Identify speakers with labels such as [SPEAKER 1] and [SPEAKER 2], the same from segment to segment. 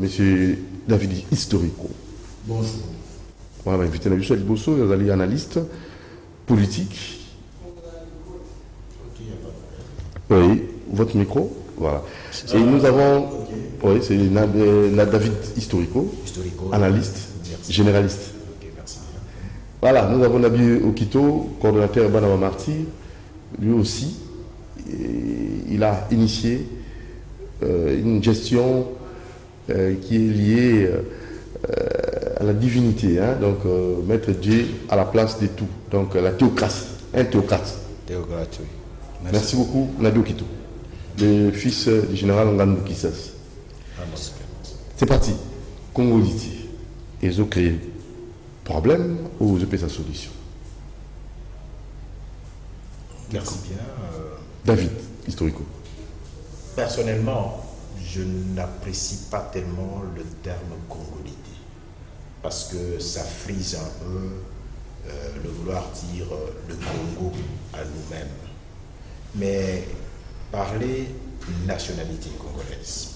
[SPEAKER 1] Monsieur David Historico.
[SPEAKER 2] Bonjour.
[SPEAKER 1] Voilà, invité Nabiso Aliboso, vous allez analyste politique. Oui, votre micro. Voilà. Et nous avons, oui, c'est David Historico, analyste, généraliste.
[SPEAKER 2] Okay, merci.
[SPEAKER 1] Voilà, nous avons Nabi Okito, coordonnateur Banama Marty, lui aussi. Il a initié une gestion qui est liée à la divinité, hein, donc mettre Dieu à la place de tout, donc la théocratie, un théocrate.
[SPEAKER 2] Théocrate, oui.
[SPEAKER 1] Merci beaucoup, Nabi Okito, le fils du général Ngannou Kissas. C'est parti, Congolité. Ils ont créé problème ou ils ont fait sa solution.
[SPEAKER 2] Merci bien.
[SPEAKER 1] David, historico.
[SPEAKER 2] Personnellement, je n'apprécie pas tellement le terme congolité parce que ça frise un peu le vouloir dire le Congo à nous-mêmes. Mais parler nationalité congolaise,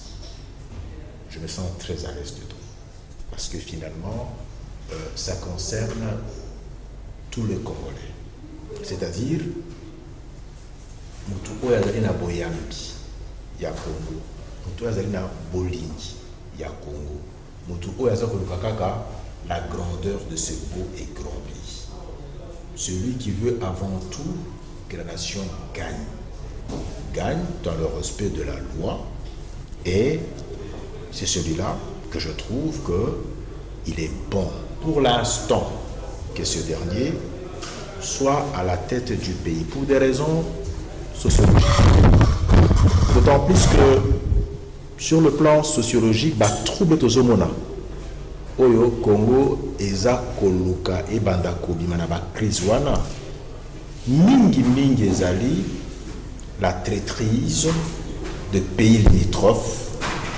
[SPEAKER 2] je me sens très à l'aise dedans parce que finalement, ça concerne tous les Congolais. C'est-à-dire, mutu oyo azali na boyambi ya Congo, mutu oyo azali na bolingi ya Congo, mutu oyo azali koluka kaka la grandeur de ce beau et grand pays. Celui qui veut avant tout que la nation gagne dans le respect de la loi, et c'est celui-là que je trouve qu'il est bon pour l'instant que ce dernier soit à la tête du pays pour des raisons sociologiques. D'autant plus que sur le plan sociologique, trouble tozomona oyo Congo eza koluka ebanda kobima na ba crise wana mingi ezali la traîtrise de pays limitrophes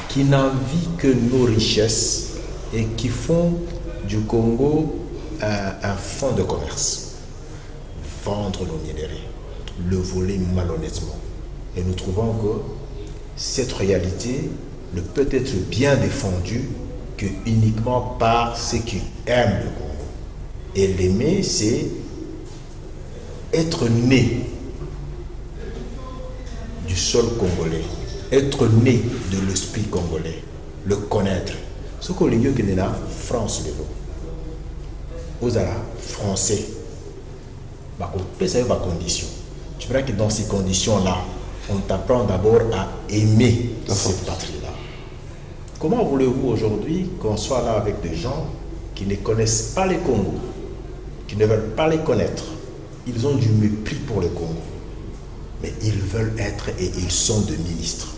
[SPEAKER 2] qui n'envient que nos richesses et qui font du Congo un fonds de commerce. Vendre nos minéraux, le voler malhonnêtement. Et nous trouvons que cette réalité ne peut être bien défendue que uniquement par ceux qui aiment le Congo. Et l'aimer, c'est être né du sol congolais, être né de l'esprit congolais, le connaître. Ce que l'Union qui est là, France de l'eau. Aux Arabes, français. Conditions. Tu verras que dans ces conditions-là, on t'apprend d'abord à aimer cette patrie-là. Comment voulez-vous aujourd'hui qu'on soit là avec des gens qui ne connaissent pas les Congo, qui ne veulent pas les connaître? Ils ont du mépris pour le Congo, mais ils veulent être et ils sont des ministres.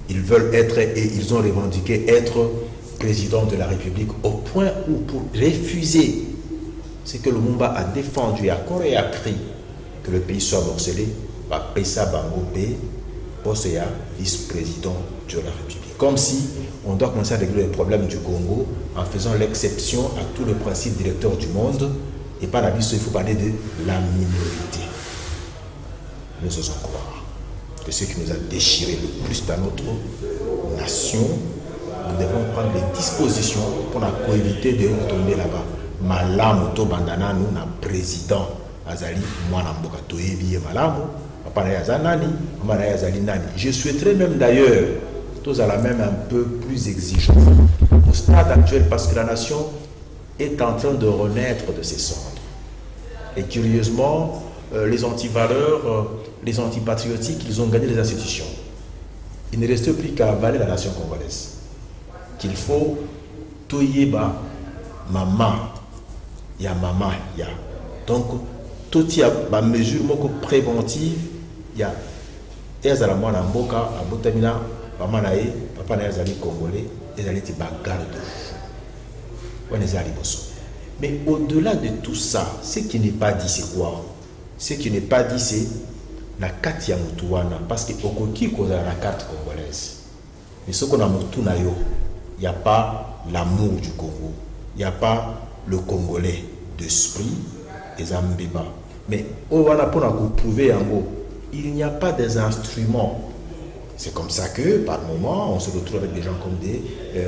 [SPEAKER 2] Ils veulent être et ils ont revendiqué être président de la République au point où pour refuser ce que Lumumba a défendu à corps et à cri, que le pays soit morcelé, Pessa Bangopé, Posea, vice-président de la République. Comme si on doit commencer à régler les problèmes du Congo en faisant l'exception à tous les principes directeurs du monde et par la vie, il faut parler de la minorité. Nous osons croire que ce qui nous a déchiré le plus dans notre nation, nous devons prendre les dispositions pour éviter de retourner là-bas. Malamu to bandana nous na président azali mwana mboka toyebi malamu papa na yazanani mama na yazali nani. Je souhaiterais même d'ailleurs tous à la même un peu plus exigeant au stade actuel parce que la nation est en train de renaître de ses cendres. Et curieusement, les antivaleurs, les antipatriotiques, ils ont gagné les institutions. Il ne reste plus qu'à avaler la nation congolaise. Qu'il faut toyeba maman. Il y a maman, il y a. Donc, tout y a ma mesure préventive, il y a. Et à la moine en boka, à Botamina, maman nae, papa nae zali congolais, et zali ti bagarre de fou. On est allé bosso. Mais au-delà de tout ça, ce qui n'est pas dit, c'est quoi? Ce qui n'est pas dit, c'est la carte ya mutuana. Parce que au qui cause la carte congolaise. Mais ce qu'on a mutuna yo, il n'y a pas l'amour du Congo. Il n'y a pas le Congolais d'esprit et Zambéba. Mais pour prouver en gros, il n'y a pas des instruments C'est comme ça que, par moment, on se retrouve avec des gens comme des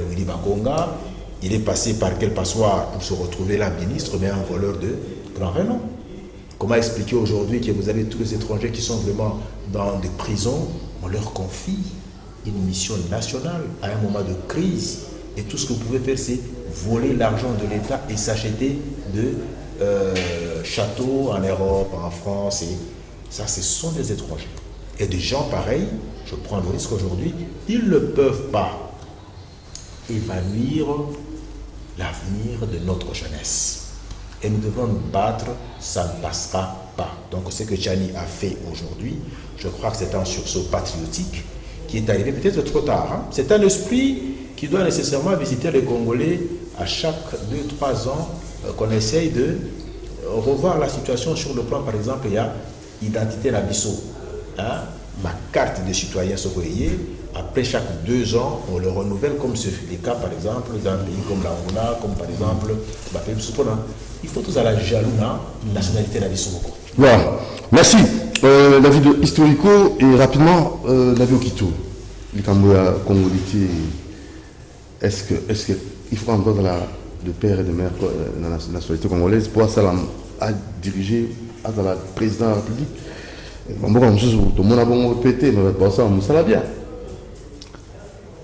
[SPEAKER 2] Willy Bakonga. Il est passé par quel passoire pour se retrouver là, ministre, mais un voleur de grand renom. Comment expliquer aujourd'hui que vous avez tous les étrangers qui sont vraiment dans des prisons, on leur confie une mission nationale à un moment de crise. Et tout ce que vous pouvez faire, c'est voler l'argent de l'État et s'acheter de châteaux en Europe, en France. Et ça, ce sont des étrangers. Et des gens pareils, je prends le risque aujourd'hui, ils ne peuvent pas évanouir l'avenir de notre jeunesse. Et nous devons nous battre, ça ne passera pas. Donc ce que Tchani a fait aujourd'hui, je crois que c'est un sursaut patriotique qui est arrivé peut-être trop tard. Hein. C'est un esprit qui doit nécessairement visiter les Congolais à chaque 2-3 ans, qu'on essaye de revoir la situation sur le plan, par exemple, il y a identité Nabiso. Hein? Ma carte de citoyen Sokoye, après chaque 2 ans, on le renouvelle, comme ce fut le cas, par exemple, dans un pays comme l'Angola, comme par exemple, il faut tous à la jalouna, nationalité Nabiso.
[SPEAKER 1] Voilà. Merci. L'avis de Historico et rapidement, l'avis au Quito. Les Cambodgiens congolais, est-ce qu'il faut encore de père et de mère dans la nationalité congolaise pour ça à diriger à la présidence de la République? Tout le monde a bon répété, mais pour ça, ça va bien.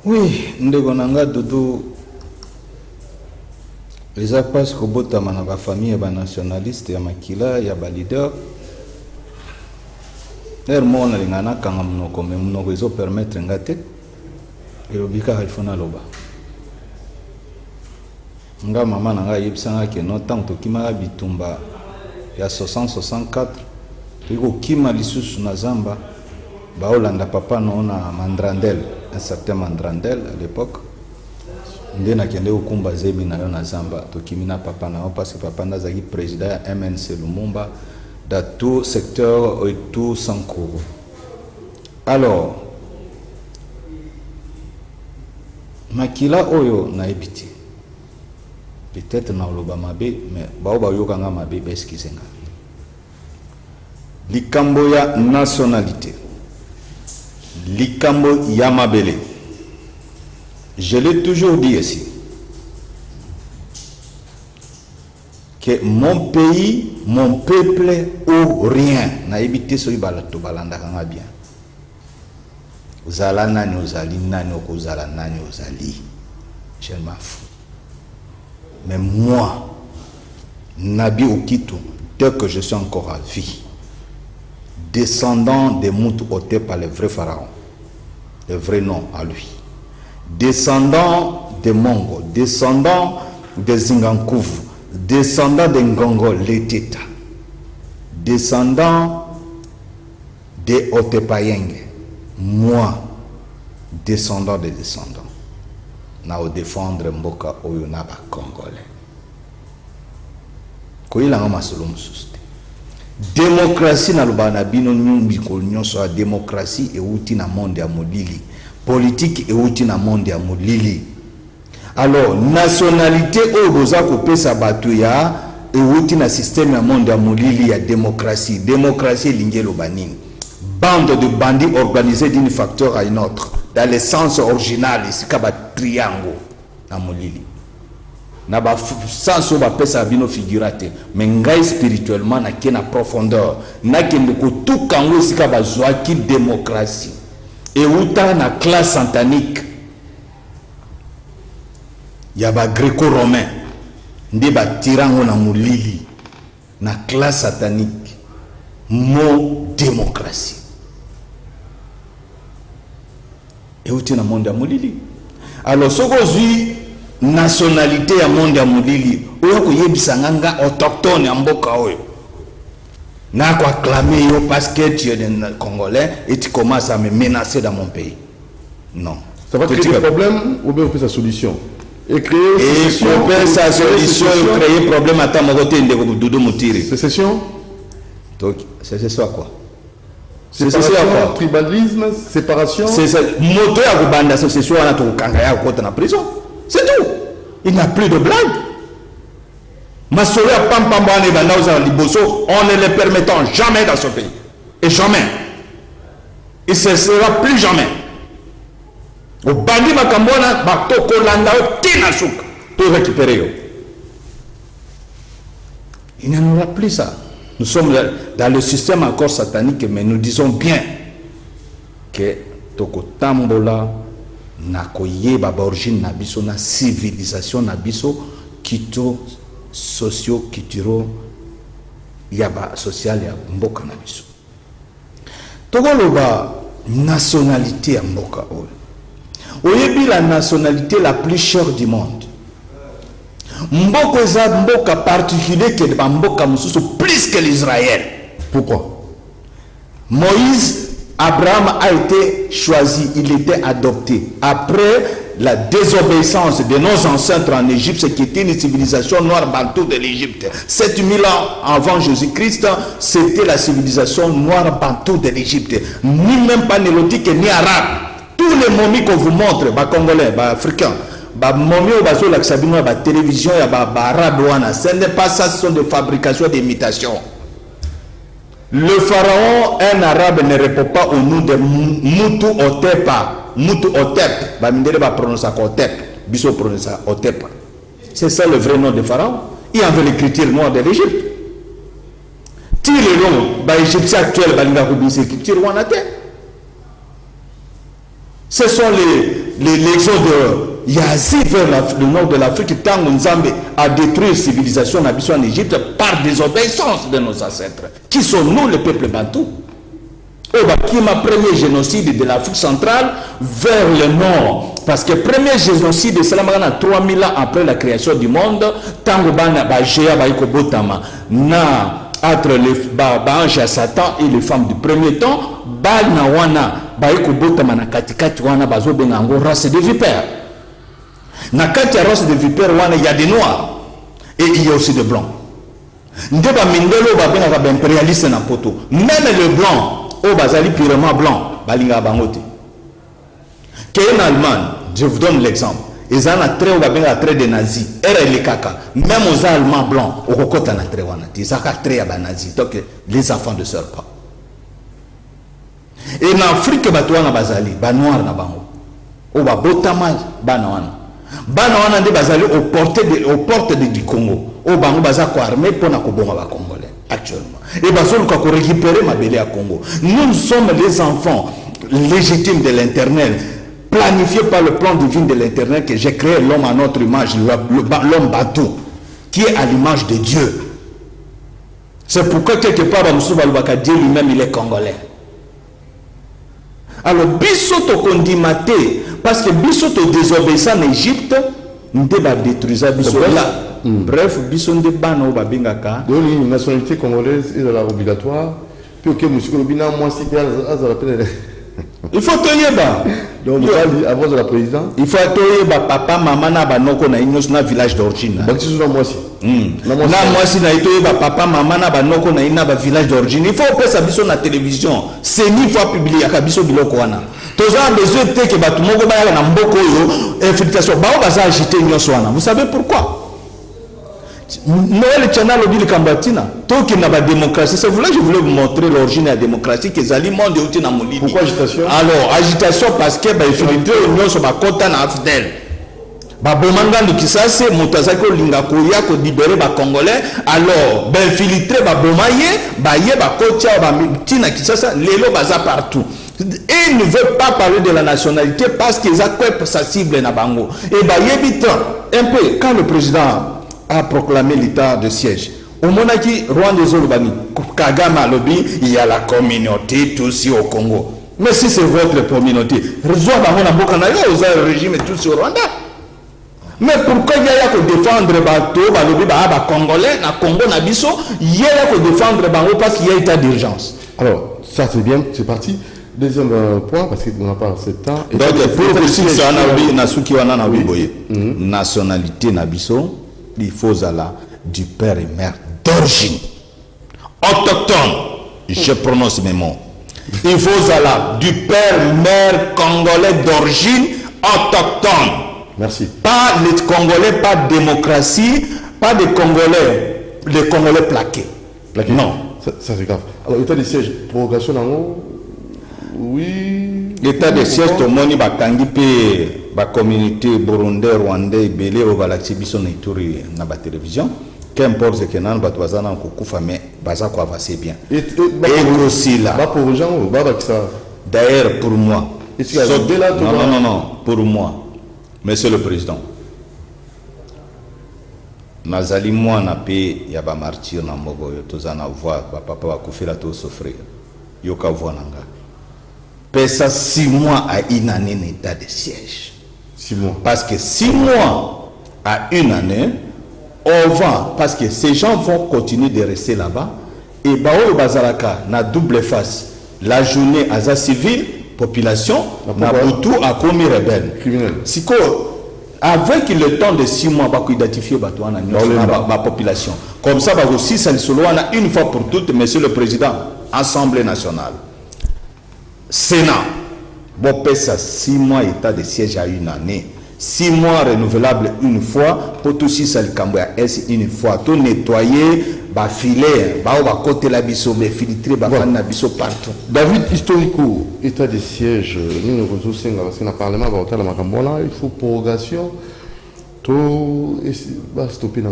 [SPEAKER 3] Oui, Ndegonanga Dodo, les appages que ma famille est nationaliste, il y a Makila, il y a des leaders. D'ailleurs, moi, on a des gens qui ont permettre de faire et le bika il faut na loba. Nga maman nga yebisanga ke no tant to kimara bitumba ya 60-64 tiko kima lisusu na zamba ba olanda papa no na Mandrandel, un certain Mandrandel à l'époque ndena kende okumba zebi na yo na zamba to kimina papa na parce que papa nazaki président ya MNC Lumumba dans tout secteur et tout Sankuru. Alors Makila oyo na ebiti peut-être na loba mabe mais ba yoka nga mabe beskizenga likambo ya nationalité likambo ya mabele. Je l'ai toujours dit ici que mon pays, mon peuple ou rien na ebiti so ibala to balanda nga bien. Uzala nani uzali nani okuzala nani uzali, je m'en fous. Mais moi, Nabi Okito, dès que je suis encore à vie, descendant des Moutou ôtés par les vrais pharaons, le vrai nom à lui, descendant des Mongo, descendant des Zingankouv, descendant des Ngongo, les Teta, descendant des Otepayenge, moi, descendant des descendants, na défendre mboka oyo na ba Congolais. Koyila ngama solo mususte. Démocratie na lobana bino nyumbi ko nyonso a démocratie e uti na monde ya molili. Politique e uti na monde ya molili. Alors nationalité oyo boza ko pesa bato ya e uti na système ya monde ya molili ya démocratie. Démocratie lingelo banini. Bande de bandits organisés d'une facteur à une autre. Dans le sens original, ici, il y a un triangle dans molili. Na ba sens ba pesa bino figurate, mais ngai spirituellement na kena profondeur. Na kende ko tout kango ici ka ba zoaki démocratie. Et uta na classe satanique. Ya ba gréco-romain. Nde ba tirango na molili. Na classe satanique. Mot démocratie. Et où est le monde à Moulili? Alors, ce que nationalité à monde à Moulili, où est-ce que Sanganga autochtone à Mboka? N'a pas acclamé parce que tu es un Congolais et tu commences à me menacer dans mon pays. Non.
[SPEAKER 1] Ça va créer des problèmes ou bien on peut sa solution? Et créer
[SPEAKER 3] sa solution et créer problème à ta côté de Doudou Moutiri.
[SPEAKER 1] Sécession?
[SPEAKER 3] Donc, c'est ça quoi?
[SPEAKER 1] Séparation, tribalisme, séparation.
[SPEAKER 3] C'est ça. Moto ya kubanda sécession na to kangaya kota na prison. C'est tout. Il n'y a plus de blague. Masoya pampamba ne banda za liboso, on ne le permettant jamais dans ce pays. Et jamais. Et ce sera plus jamais. Au bandi makambona bato kolanda tina souka pour récupérer yo. Il n'y en aura plus ça. Nous sommes dans le système encore satanique, mais nous disons bien que toko tambola na koyeba ba origine na biso na civilisation na biso kito socio-culturel ya ba social ya mboka na biso. Tokoloba nationalité ya mboka oyo. Oyebi la nationalité la plus chère du monde. Mboka eza mboka particulier que ba mboka mususu plus que l'Israël.
[SPEAKER 1] Pourquoi?
[SPEAKER 3] Moïse, Abraham a été choisi, il était adopté. Après la désobéissance de nos ancêtres en Égypte, qui était une civilisation noire bantou de l'Égypte. 7000 ans avant Jésus-Christ, c'était la civilisation noire bantou de l'Égypte. Ni même pas nélotique ni arabe. Tous les momies qu'on vous montre, les Congolais, les Africains, les momies la télévision, les arabes, ce n'est pas ça, ce sont des fabrications d'imitation. Le pharaon, un arabe, ne répond pas au nom de Moutou Otepa. Moutou Otep. Bamindere va prononcer Otep. Biso prononce Otep. C'est ça le vrai nom de pharaon. Il y avait l'écriture noire de l'Égypte. Si le nom, l'Égyptien actuel, l'écriture wanate. Ce sont les exodes Yazi vers le nord de l'Afrique, tant Nzambe a détruit la civilisation en Égypte par désobéissance de nos ancêtres. Qui sont nous, le peuple bantou? Qui m'a premier génocide de l'Afrique centrale vers le nord. Parce que le premier génocide, c'est 3000 ans après la création du monde, tant entre les anges à Satan et les femmes du premier temps, race de vipères. Na kati ya race de vipères, il y a des noirs et il y a aussi des blancs. Ndeba mindelo ba benga ba impérialiste na poto. Même le blanc, au bazali purement blanc, balinga bangote. En Allemagne, je vous donne l'exemple. Ils ont un trait ou un trait de nazi. Les caca. Même aux Allemands blancs, au kokota na trait wana. Ils ont un trait à nazi. Donc les enfants ne sortent pas. Et en Afrique, batouana bazali, ba noir na bango. Au ba botama banawana. Banawana de bazali aux portes du Congo. Au bango bazako armé pour na kobonga ba Congolais actuellement. Et bazolo ka ko récupérer ma belé à Congo. Nous sommes les enfants légitimes de l'Éternel, planifiés par le plan divin de l'Éternel que j'ai créé l'homme à notre image, l'homme bateau, qui est à l'image de Dieu. C'est pourquoi quelque part Dieu lui-même il est congolais. Alors bisoto kondimaté parce que bisoto désobéissant en Égypte, nous devons détruire biso là. Bref, bisoto de bano babingaka.
[SPEAKER 1] Donc une nationalité congolaise est obligatoire. Puis ok, monsieur Lobina, moi si bien
[SPEAKER 3] il faut toyeba.
[SPEAKER 1] Donc avant de la présidente.
[SPEAKER 3] Il faut toyeba papa maman na banoko na inos na village d'origine.
[SPEAKER 1] Donc si moi aussi.
[SPEAKER 3] Na moi si na toyeba papa maman na banoko na ina ba village d'origine. Il faut passer ça biso na télévision. C'est ni fois publié ka biso biloko wana. Toza besoin de que batu moko ba na mboko yo infiltration. Ba o baza agiter nyonso wana. Vous savez pourquoi? Noël Tchana Lobili Kambatina, tant qu'il n'y a pas de démocratie, c'est là que je voulais vous montrer l'origine de la démocratie, que les aliments de Outina Moulini.
[SPEAKER 1] Pourquoi agitation?
[SPEAKER 3] Alors, agitation parce que il faut que l'Union soit content à Afdel. Bomanga de Kisase, Moutazako Lingakoya, ko libérer les Congolais, alors, infiltrer Bomaye, Kotia, Tina Kisasa, Lélo Baza partout. Et ils ne veulent pas parler de la nationalité parce qu'ils acceptent sa cible na bango. Et un peu, quand le président a proclamé l'état de siège, au Monaki, Rwanda Zolobani, Kagame Lobi, il y a la communauté tous au Congo. Mais si c'est votre communauté, le régime est tous au Rwanda. Mais pourquoi il y a que défendre les Congolais, na Congo, na Bisso, il y a que défendre parce qu'il y a état d'urgence.
[SPEAKER 1] Alors, ça c'est bien, c'est parti. Deuxième point, parce qu'on n'a pas assez de temps.
[SPEAKER 3] Donc, pour préciser, nationalité Nabiso, il faut là du père et mère d'origine. Autochtone, je prononce mes mots. Il faut là du père et mère congolais d'origine autochtone.
[SPEAKER 1] Merci.
[SPEAKER 3] Pas les Congolais, pas de démocratie, pas de Congolais, les Congolais plaqués.
[SPEAKER 1] Plaqués.
[SPEAKER 3] Non.
[SPEAKER 1] Ça c'est grave. Alors, état de siège, prorogation en haut. Oui.
[SPEAKER 3] L'état de siège, tout le monde va tangiper la communauté burundais, rwandais, belé, au galaxie, bison et touri, na la télévision. Qu'importe ce que nous avons besoin de faire, mais ça va passer bien.
[SPEAKER 1] Et
[SPEAKER 3] aussi là.
[SPEAKER 1] Pour les gens,
[SPEAKER 3] d'ailleurs, pour moi.
[SPEAKER 1] Non,
[SPEAKER 3] pour moi, monsieur le président. Nazali moi na pe ya ba martyr na mogo yo tozana voix ba papa ba kufela to souffrir yo ka voix nanga pesa 6 mois à une année d'état de siège
[SPEAKER 1] 6 mois
[SPEAKER 3] parce que 6 mois à une année on va parce que ces gens vont continuer de rester là-bas et bao bazalaka na double face la journée aza civil population na butu a commis rebelle
[SPEAKER 1] criminel
[SPEAKER 3] siko avec le temps de 6 mois, on va identifier la population. Comme ça, on va aussi une fois pour toutes, monsieur le président, Assemblée nationale, Sénat, on paie ça 6 mois état de siège à une année. 6 mois renouvelable une fois, pour tout si ça le Cambouya S une fois, tout nettoyer, filer, côté la biseau, filtrer, partout.
[SPEAKER 1] David, historico, état de siège, nous ressourçons parce que dans le Parlement, il faut prorogation, tout va stopper.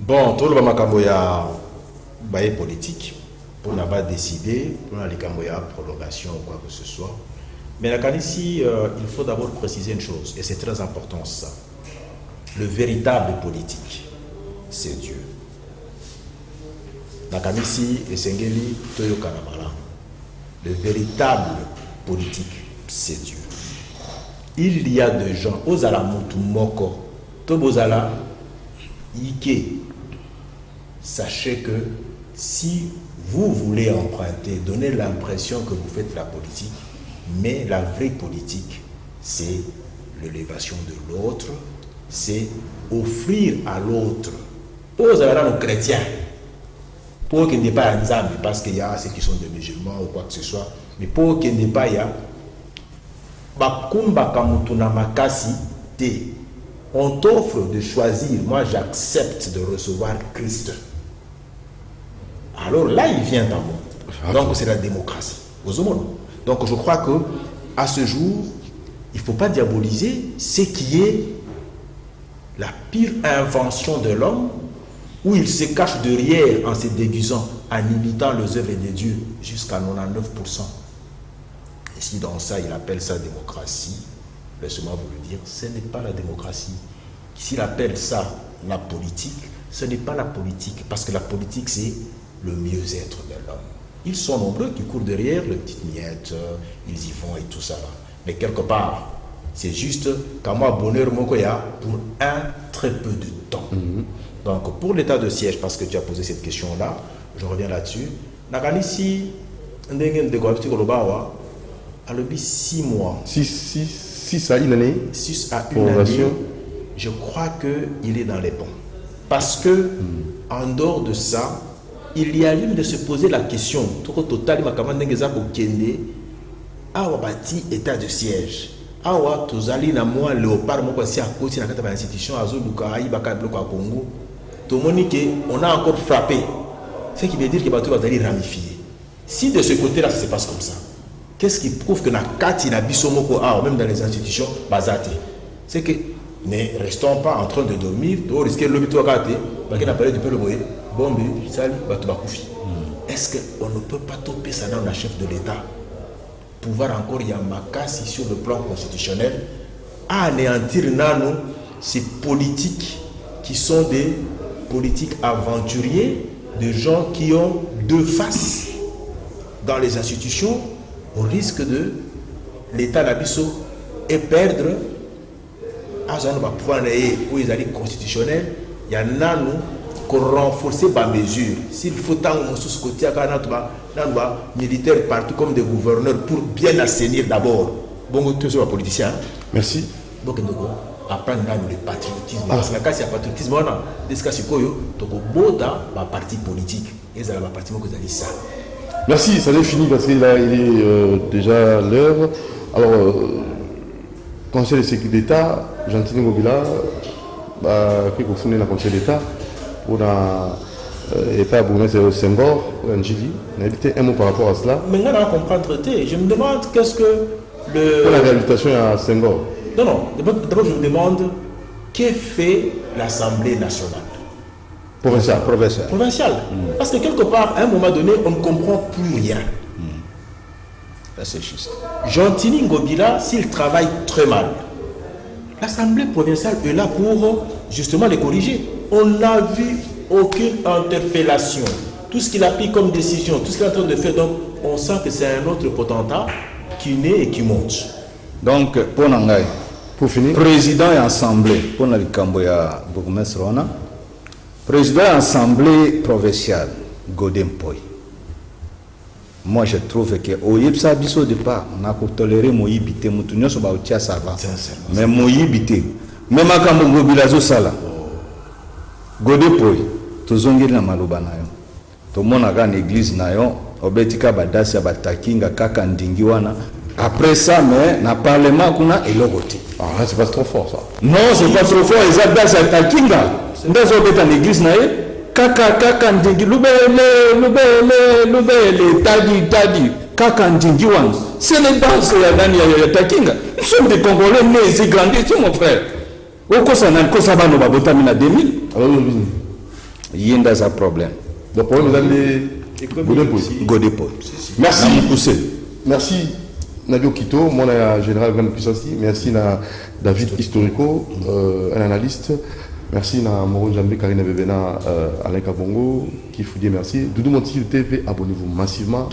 [SPEAKER 2] Bon, tout le Macamboya est politique, pour n'a pas décidé, pour la prolongation ou quoi que ce soit. Mais ici, il faut d'abord préciser une chose, et c'est très important ça. Le véritable politique, c'est Dieu. Nakamisi et Sengeli, Toyo Kanamala. Le véritable politique, c'est Dieu. Il y a des gens, Ozala Mutumoko, Tobozala, Ike. Sachez que si vous voulez emprunter, donner l'impression que vous faites la politique, mais la vraie politique, c'est l'élévation de l'autre, c'est offrir à l'autre. Aux nos chrétiens, pour qu'il n'y ait pas un âme, parce qu'il y a ceux qui sont des musulmans ou quoi que ce soit, mais pour qu'il n'y ait pas, il y a on t'offre de choisir, moi j'accepte de recevoir Christ. Alors là, il vient d'amour. Donc c'est la démocratie. Donc je crois que à ce jour, il ne faut pas diaboliser ce qui est la pire invention de l'homme, où il se cache derrière en se déguisant, en imitant les œuvres de Dieu jusqu'à 99%. Et si dans ça, il appelle ça démocratie, laissez-moi vous le dire, ce n'est pas la démocratie. S'il appelle ça la politique, ce n'est pas la politique, parce que la politique, c'est le mieux-être de l'homme. Ils sont nombreux qui courent derrière les petites miettes, ils y vont et tout ça. Mais quelque part, c'est juste qu'à moi, bonheur, mokoya, pour un très peu de temps. Donc, pour l'état de siège, parce que tu as posé cette question-là, je reviens là-dessus. Nakanisi, Ndengen de Gwabti Kolobawa, à l'objet 6 mois.
[SPEAKER 1] 6 à une année.
[SPEAKER 2] 6 à une année, je crois qu'il est dans les bons. Parce que, en dehors de ça, il y a lieu de se poser la question, tout total, awa bati état de siège. Awa tozali na moi léopard moko si à côté na kata ba institution azoluka ayibaka bloka Congo. To monique on a encore frappé. Ce qui veut dire que bato bazali ramifié. Si de ce côté-là ça se passe comme ça, qu'est-ce qui prouve que na kati na biso moko même dans les institutions bazate. C'est que ne restons pas en train de dormir, de risquer le bito kate, ba kena parler du peu le boye. Bombe, sali, bato bakoufi. Est-ce qu'on ne peut pas toper ça dans la chef de l'État? Pouvoir encore y amakasi sur le plan constitutionnel à anéantir nano ces politiques qui sont des politiques aventuriers, de gens qui ont deux faces dans les institutions, au risque de l'État d'abisso et perdre à un pouvoir où ils allaient constitutionnel. Il y a nano qu'on renforcer ma mesure. S'il faut tant sous côté à militaires partout comme des gouverneurs pour bien assainir d'abord. Bon, tous les politiciens.
[SPEAKER 1] Merci.
[SPEAKER 2] Donc, apprendre le patriotisme. Parce que quand il y a patriotisme, on a des cas sur ma parti politique. Et ça va partir que vous ça.
[SPEAKER 1] Merci, ça n'est fini parce qu'il est déjà l'heure. Alors, Conseil de sécurité d'État, Gentini Mobila, qui est le Conseil d'État. On a et pas Bourmès et Senghor, Njidi. On a dit un mot par rapport à cela.
[SPEAKER 2] Maintenant, on comprend traité. Je me demande qu'est-ce que le...
[SPEAKER 1] Pour la réhabilitation à Senghor.
[SPEAKER 2] Non, non. D'abord, je me demande qu'est fait l'Assemblée nationale provinciale. Parce que quelque part, à un moment donné, on ne comprend plus rien.
[SPEAKER 3] Là, c'est juste.
[SPEAKER 2] Gentini Ngobila, s'il travaille très mal, l'Assemblée provinciale est là pour justement les corriger. On n'a vu aucune interpellation. Tout ce qu'il a pris comme décision, tout ce qu'il est en train de faire, donc on sent que c'est un autre potentat qui naît et qui monte.
[SPEAKER 3] Donc, pour finir, président et assemblée, pour le Camboya Bourgmestre Rona, président et assemblée provinciale, Godem Poy. Moi, je trouve que au Yipsa Bisso départ, on a pour tolérer Moïbité, Moutounion, ça va ça va. Mais Moïbité, même à Cambo Bilazo Sala, Godem Poy, Tozongi na Malubana. Tout le monde a une église, Obetika Badasi, Batakinga, Kaka Ndingiwana. Après ça, mais dans le Parlement, on a éloigné.
[SPEAKER 1] Ah, c'est pas trop fort ça.
[SPEAKER 3] Non, c'est pas trop fort. Ils ont dit à Takinga. Dans l'église, Kaka Ndingi, Tadi, Kaka Ndingiwan. C'est les danses de Takinga. Nous sommes des Congolais nés et grandis, mon frère. Au Kosanan, Kosabano, Babotamina 2000.
[SPEAKER 1] Alors,
[SPEAKER 3] il y a un problème.
[SPEAKER 1] Le problème, c'est
[SPEAKER 3] Godépo.
[SPEAKER 1] Merci. Merci. Nabio Kito, moi, général Grande Puissance, merci à David Historico, un analyste. Merci à Moro Njambe, Karine Bebena, Alain Kabongo, Kifoudier, merci. Doudou Monti TV, abonnez-vous massivement.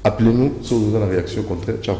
[SPEAKER 1] Appelez-nous si vous avez la réaction contraire. Ciao.